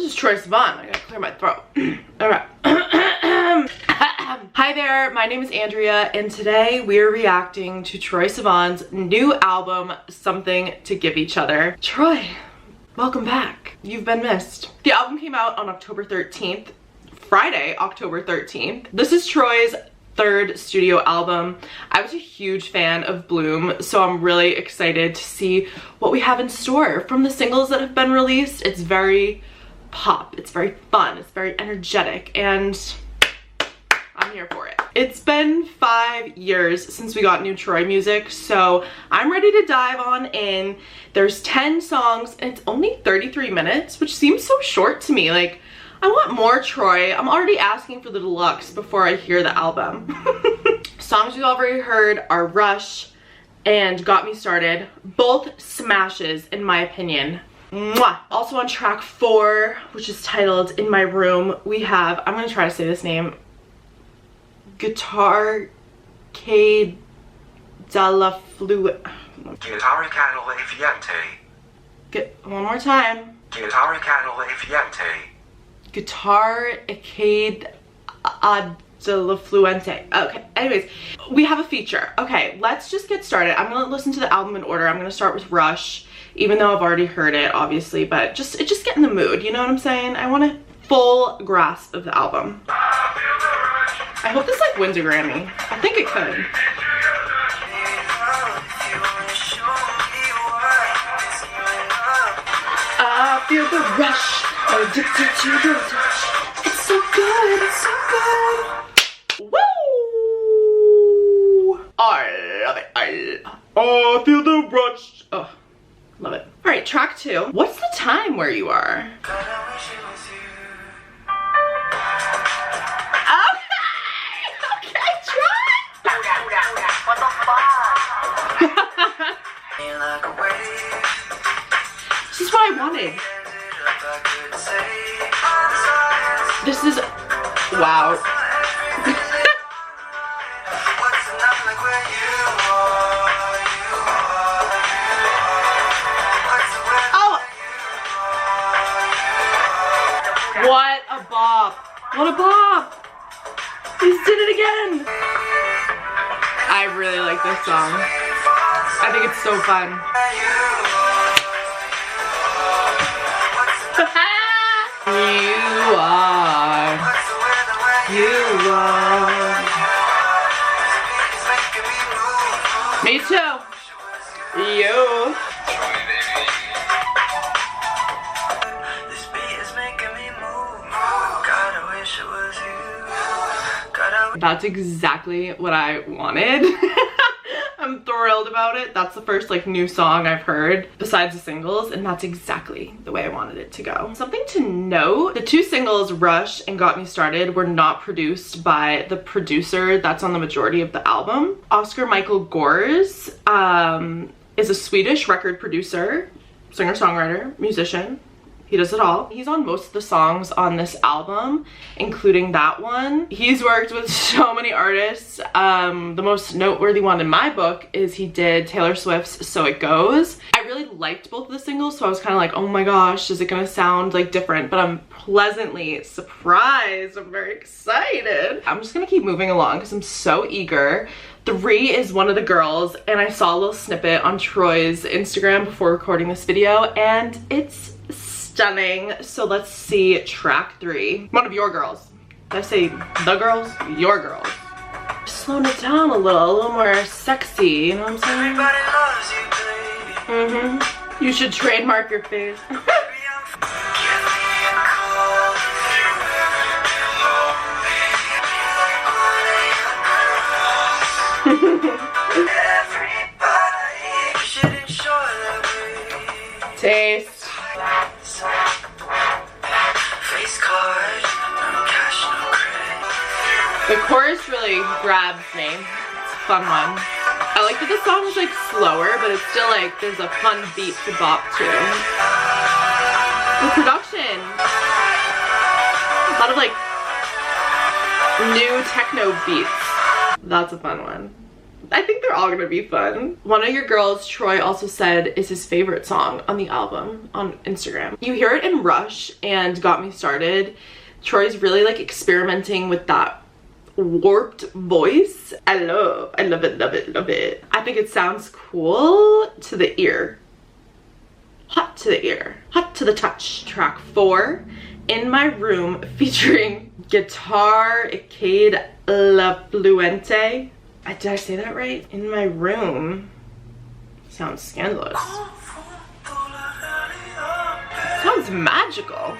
This is Troye Sivan. I gotta clear my throat. Alright. Hi there, my name is Andrea, and today we're reacting to Troye Sivan's new album, Something to Give Each Other. Troye, welcome back. You've been missed. The album came out on October 13th, Friday, October 13th. This is Troye's third studio album. I was a huge fan of Bloom, so I'm really excited to see what we have in store. From the singles that have been released, it's very pop, it's very fun, it's very energetic, and I'm here for it. It's been 5 years since we got new Troye music, so I'm ready to dive on in. There's 10 songs, and it's only 33 minutes, which seems so short to me. Like, I want more Troye. I'm already asking for the deluxe before I hear the album. Songs you've already heard are Rush and Got Me Started. Both smashes, in my opinion. Mwah. Also on track 4, which is titled In My Room, we have, I'm gonna try to say this name, Guitar K Dalla Fluid. Guitar Canola Get one more time. Guitar Canola Guitar Arcade de la Fluente. Okay, anyways, we have a feature. Okay, let's just get started. I'm gonna listen to the album in order. I'm gonna start with Rush, even though I've already heard it, obviously, but just get in the mood, you know what I'm saying? I want a full grasp of the album. I hope this like wins a Grammy. I think it could. I feel the rush. Addicted to your touch. It's so good, it's so good. Woo! I love it. I feel the rush. Oh, love it. All right, track 2. What's the time where you are? Okay, try. This is what I wanted. This is, wow. Oh! What a bop. What a bop. He did it again. I really like this song. I think it's so fun. You are. Me too. You. This beat is making me move. God, I wish it was you. That's exactly what I wanted. I'm thrilled about it. That's the first like new song I've heard besides the singles, and that's exactly the way I wanted it to go. Something to note, the 2 singles, Rush and Got Me Started, were not produced by the producer that's on the majority of the album. Oscar Michael Gors is a Swedish record producer, singer-songwriter, musician. He does it all. He's on most of the songs on this album, including that one. He's worked with so many artists. The most noteworthy one in my book is he did Taylor Swift's So It Goes. I really liked both of the singles, so I was kind of like, oh my gosh, is it gonna sound like different? But I'm pleasantly surprised. I'm very excited. I'm just gonna keep moving along because I'm so eager. 3 is One of the Girls, and I saw a little snippet on Troye's Instagram before recording this video, and it's stunning. So let's see track 3. One of your girls. Did I say the girls? Your girls. Slowing it down a little more sexy, you know what I'm saying? You should trademark your face. Taste. The chorus really grabs me. It's a fun one. I like that the song is like slower, but it's still like there's a fun beat to bop to. The production. A lot of like new techno beats. That's a fun one. I think they're all gonna be fun. One of your girls, Troye, also said is his favorite song on the album on Instagram. You hear it in Rush and Got Me Started. Troye's really like experimenting with that warped voice. I love it, love it, love it. I think it sounds cool to the ear. Hot to the ear, hot to the touch. Track 4, In My Room, featuring Guitar Arcade La Fluente. Did I say that right? In My Room. Sounds scandalous. Sounds magical.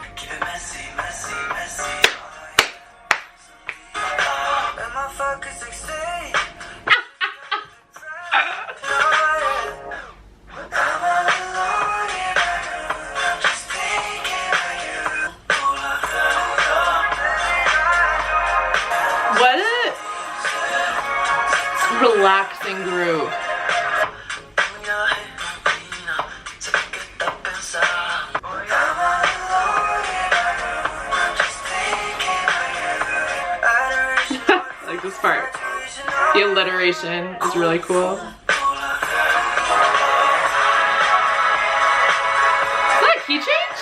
Relaxing groove. Like this part. The alliteration is really cool. Is that a key change?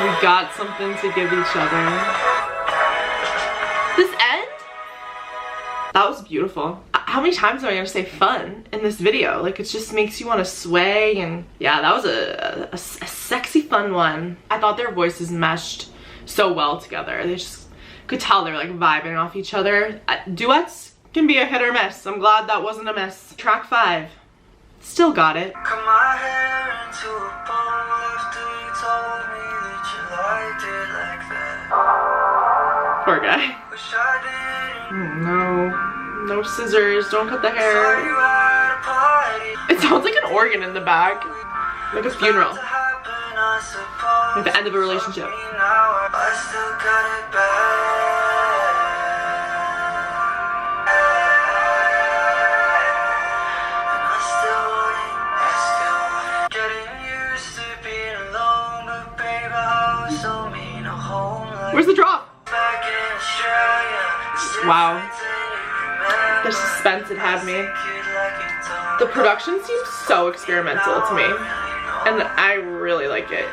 We got something to give each other. This end? That was beautiful. How many times am I gonna say fun in this video? Like, it just makes you want to sway, and yeah, that was a sexy fun one. I thought their voices meshed so well together. They just could tell they're like vibing off each other. Duets can be a hit or miss. I'm glad that wasn't a miss. Track 5, still got it. Cut my hair into a bowl after you told me that you liked it like that. Poor guy. Wish I didn't. No scissors, don't cut the hair. It sounds like an organ in the back, like a funeral, like the end of a relationship. I still got it bad. And I still want it. Getting used to being alone, but baby, I was so mean. A home like Where's the drop? back in Australia. Wow. The suspense it had me. The production seems so experimental to me, and I really like it.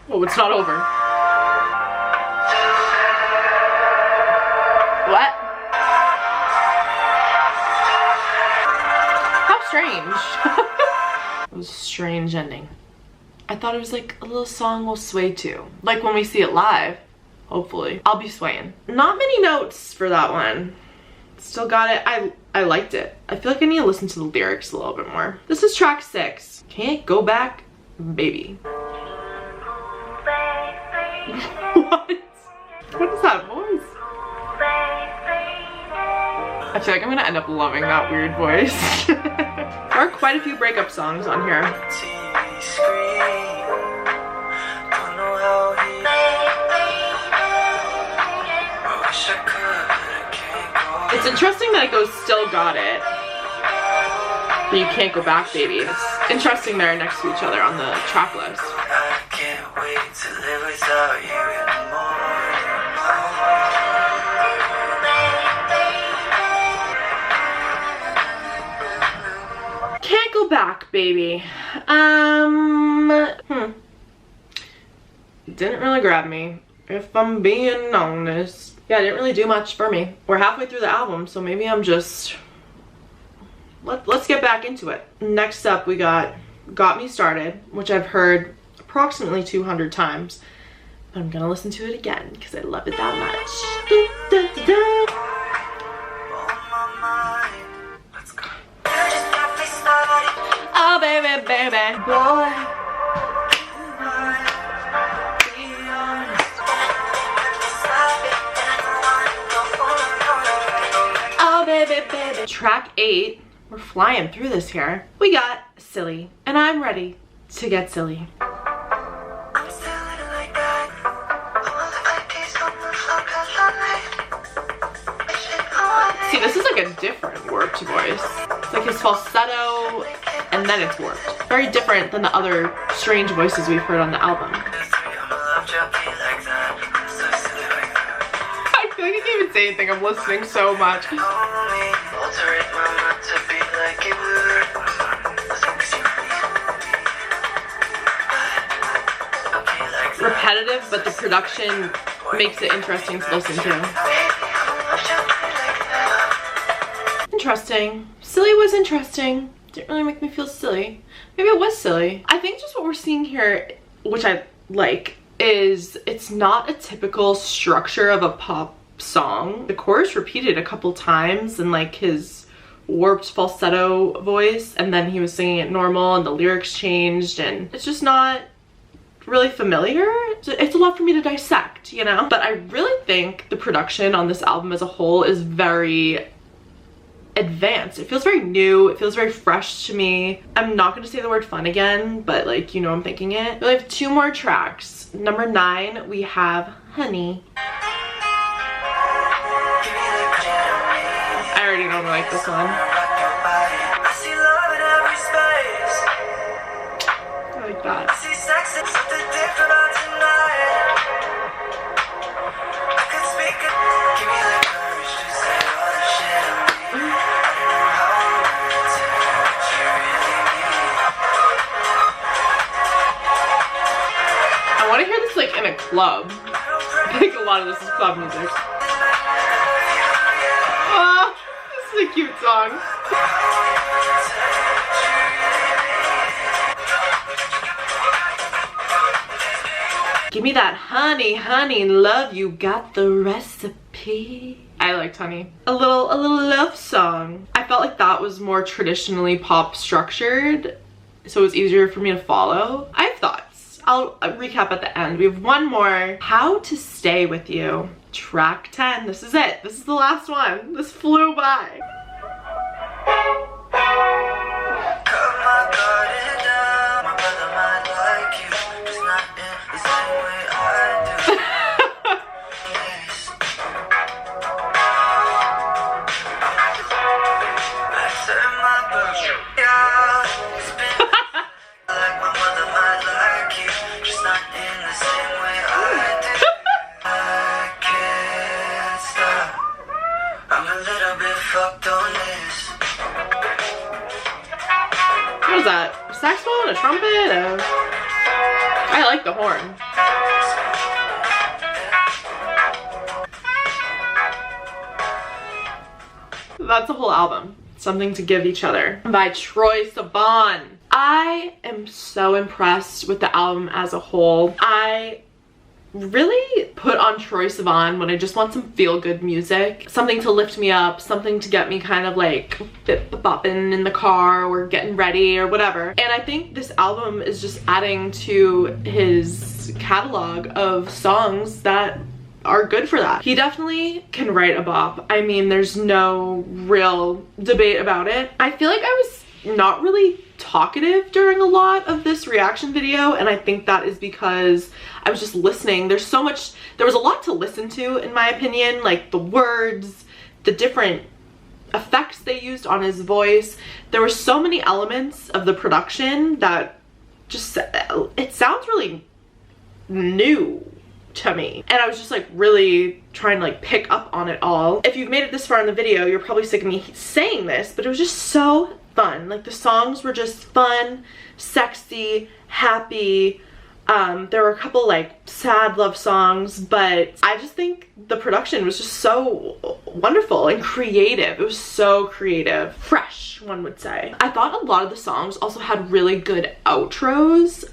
Oh, it's not over. What? How strange. It was a strange ending. I thought it was like a little song we'll sway to. Like when we see it live, hopefully. I'll be swaying. Not many notes for that one. Still got it. I liked it. I feel like I need to listen to the lyrics a little bit more. This is track 6. Can't Go Back, Baby. What? What is that voice? I feel like I'm gonna end up loving that weird voice. There are quite a few breakup songs on here. It's interesting that it goes Still Got It, but You Can't Go Back, Baby. It's interesting they're next to each other on the track list. I can't wait to live without you anymore. Can't Go Back, Baby. Didn't really grab me, if I'm being honest. Yeah, it didn't really do much for me. We're halfway through the album, so maybe I'm just... Let's get back into it. Next up, we got Me Started, which I've heard approximately 200 times. But I'm gonna listen to it again, because I love it that much. Let's go. Oh, baby, baby, boy. Baby. Track 8, we're flying through this here. We got Silly, and I'm ready to get silly. See, this is like a different warped voice. It's like his falsetto, and then it's warped. Very different than the other strange voices we've heard on the album. insane thing. I'm listening so much. Repetitive, but the production makes it interesting to listen to. Interesting. Silly was interesting. Didn't really make me feel silly. Maybe it was silly. I think just what we're seeing here, which I like, is it's not a typical structure of a pop song. The chorus repeated a couple times in like his warped falsetto voice, and then he was singing it normal and the lyrics changed, and it's just not really familiar. It's a lot for me to dissect, you know? But I really think the production on this album as a whole is very advanced. It feels very new. It feels very fresh to me. I'm not going to say the word fun again, but like, you know, I'm thinking it. We have 2 more tracks. Number 9, we have Honey. I already don't like this one. I like that. I want to hear this like in a club. I think a lot of this is club music. Oh, this is a cute song. Give me that honey, honey, love, you got the recipe. I liked Honey. A little love song. I felt like that was more traditionally pop structured, so it was easier for me to follow. I have thoughts. I'll recap at the end. We have one more. How to Stay With You. Track 10. This is it. This is the last one. This flew by. What is that? A saxophone? A trumpet? I like the horn. That's a whole album. Something to Give Each Other by Troye Sivan. I am so impressed with the album as a whole. I really put on Troye Sivan when I just want some feel-good music, something to lift me up, something to get me kind of like bopping in the car or getting ready or whatever. And I think this album is just adding to his catalog of songs that are good for that. He definitely can write a bop. I mean, there's no real debate about it. I feel like I was not really talkative during a lot of this reaction video, and I think that is because I was just listening. There was a lot to listen to, in my opinion, like the words, the different effects they used on his voice. There were so many elements of the production that just, it sounds really new to me, and I was just like really trying to like pick up on it all. If you've made it this far in the video, you're probably sick of me saying this, but it was just so fun. Like the songs were just fun, sexy, happy. There were a couple like sad love songs, but I just think the production was just so wonderful and creative. It was so creative. Fresh, one would say. I thought a lot of the songs also had really good outros,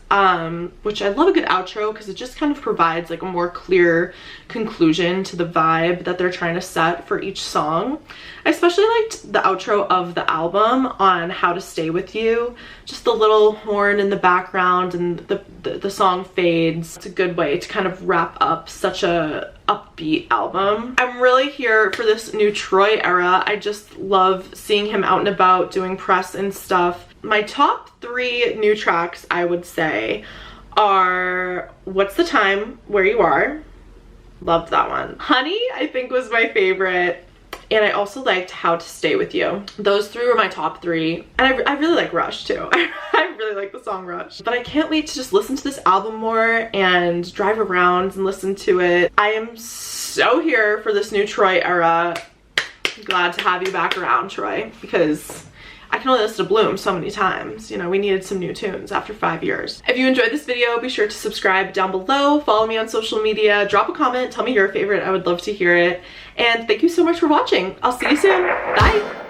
which I love a good outro because it just kind of provides like a more clear conclusion to the vibe that they're trying to set for each song. I especially liked the outro of the album on How to Stay With You. Just the little horn in the background and the song fades. It's a good way to kind of wrap up such a upbeat album. I'm really here for this new Troye era. I just love seeing him out and about doing press and stuff. My top 3 new tracks, I would say, are What's the Time, Where You Are. Loved that one. Honey, I think, was my favorite. And I also liked How to Stay With You. Those 3 were my top 3. And I really like Rush too. I really like the song Rush. But I can't wait to just listen to this album more and drive around and listen to it. I am so so here for this new Troye era. Glad to have you back around, Troye, because I can only listen to Bloom so many times. You know, we needed some new tunes after 5 years. If you enjoyed this video, be sure to subscribe down below, follow me on social media, drop a comment, tell me your favorite. I would love to hear it. And thank you so much for watching. I'll see you soon. Bye.